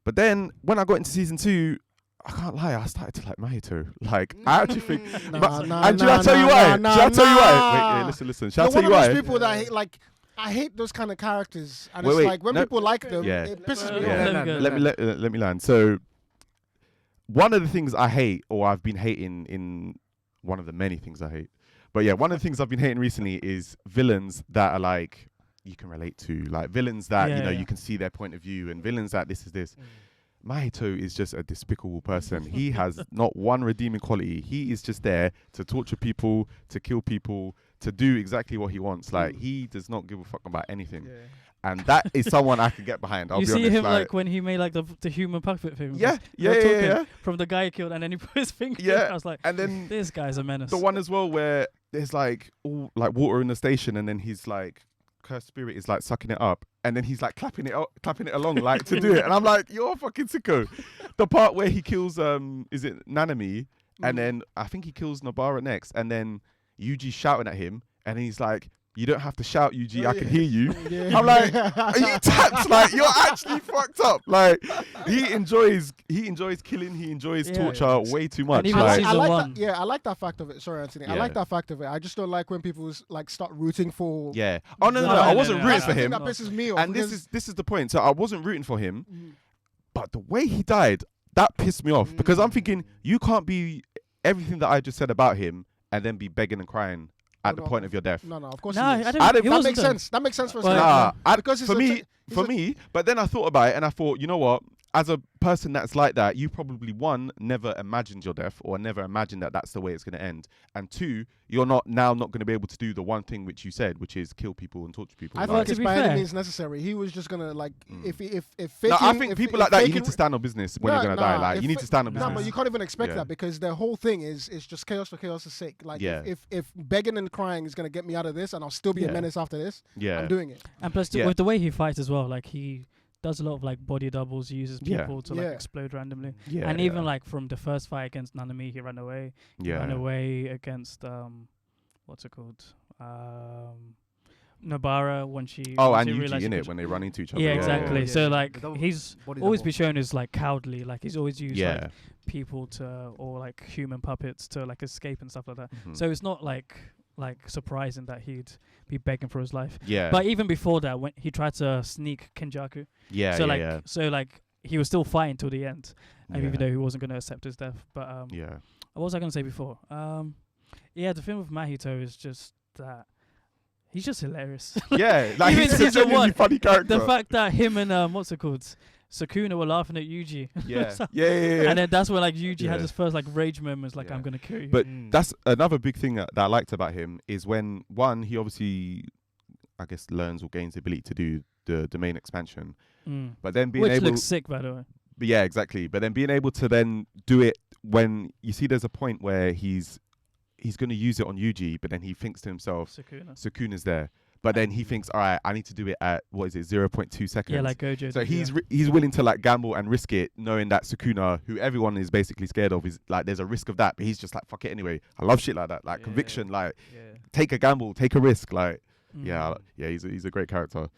But then when I got into season 2, I can't lie, I started to like Mahito. Like, I actually think... and should I tell you why? Should I tell you why? Wait, listen. Should I tell you why? You're one of those people that I hate, like... I hate those kind of characters, and it's like when people like them, it pisses me off. Let me land. So, one of the things I hate, or I've been hating in one of the many things I hate, but yeah, one of the things I've been hating recently is villains that are like you can relate to, like villains that you can see their point of view, and villains that this is this. Mahito is just a despicable person. He has not one redeeming quality. He is just there to torture people, to kill people, to do exactly what he wants. Like, he does not give a fuck about anything. Yeah. And that is someone I can get behind. I'll be honest. You see him like when he made like the human puppet thing. Yeah. From the guy he killed, and then he put his finger. Yeah. I was like, and then this guy's a menace. The one as well where there's like all like water in the station, and then he's like, cursed spirit is like sucking it up, and then he's like clapping it along like to do it, and I'm like, you're a fucking sicko. The part where he kills is it Nanami, and then I think he kills Nobara next, and then Yuji's shouting at him, and he's like, you don't have to shout, Yuji, I can hear you. Yeah. I'm like, are you tapped? Like, you're actually fucked up. Like, he enjoys killing, he enjoys torture way too much. I like that fact of it. Sorry, Anthony. I like that fact of it. I just don't like when people like start rooting for. Yeah. Oh no, I wasn't rooting for him. That pisses me off. And this is the point. So I wasn't rooting for him, but the way he died, that pissed me off because I'm thinking you can't be everything that I just said about him and then be begging and crying at the point of your death. No, of course. That makes sense. That makes sense for for me. But then I thought about it and I thought, you know what? As a person that's like that, you probably never imagined your death or never imagined that that's the way it's going to end. And 2, you're not going to be able to do the one thing which you said, which is kill people and torture people. I think it's by any means necessary. He was just going to like if faking. No, I think people like that, you need to stand on business when you're going to die. Like you need to stand on business. No, but you can't even expect that because their whole thing is just chaos for chaos' sake. Like if begging and crying is going to get me out of this and I'll still be a menace after this, I'm doing it. And plus with the way he fights as well, like he does a lot of like body doubles, uses people to like explode randomly. And even like from the first fight against Nanami, he ran away. He ran away against what's it called? Nobara when she and Yuji in it when they run into each other. Yeah, exactly. So like he's always been shown as like cowardly. Like he's always used like people or like human puppets to like escape and stuff like that. So it's not like surprising that he'd be begging for his life. Yeah. But even before that, when he tried to sneak Kenjaku. So he was still fighting till the end, even though he wasn't going to accept his death. But what was I going to say before? The thing with Mahito is just that he's just hilarious. Like he's a genuinely funny character. The fact that him and what's it called? Sukuna were laughing at Yuji. Yeah. And then that's when like Yuji had his first like rage moments, like I'm gonna kill you. But that's another big thing that I liked about him is when he obviously, I guess, learns or gains the ability to do the domain expansion. But then which looks sick, by the way. But yeah, exactly. But then being able to then do it when you see there's a point where he's going to use it on Yuji, but then he thinks to himself, Sukuna's there. But then he thinks, all right, I need to do it at, 0.2 seconds. Yeah, like Gojo. So he's willing to like gamble and risk it, knowing that Sukuna, who everyone is basically scared of, is like, there's a risk of that. But he's just like, fuck it anyway. I love shit like that. Like conviction, like take a gamble, take a risk. Like, he's a great character.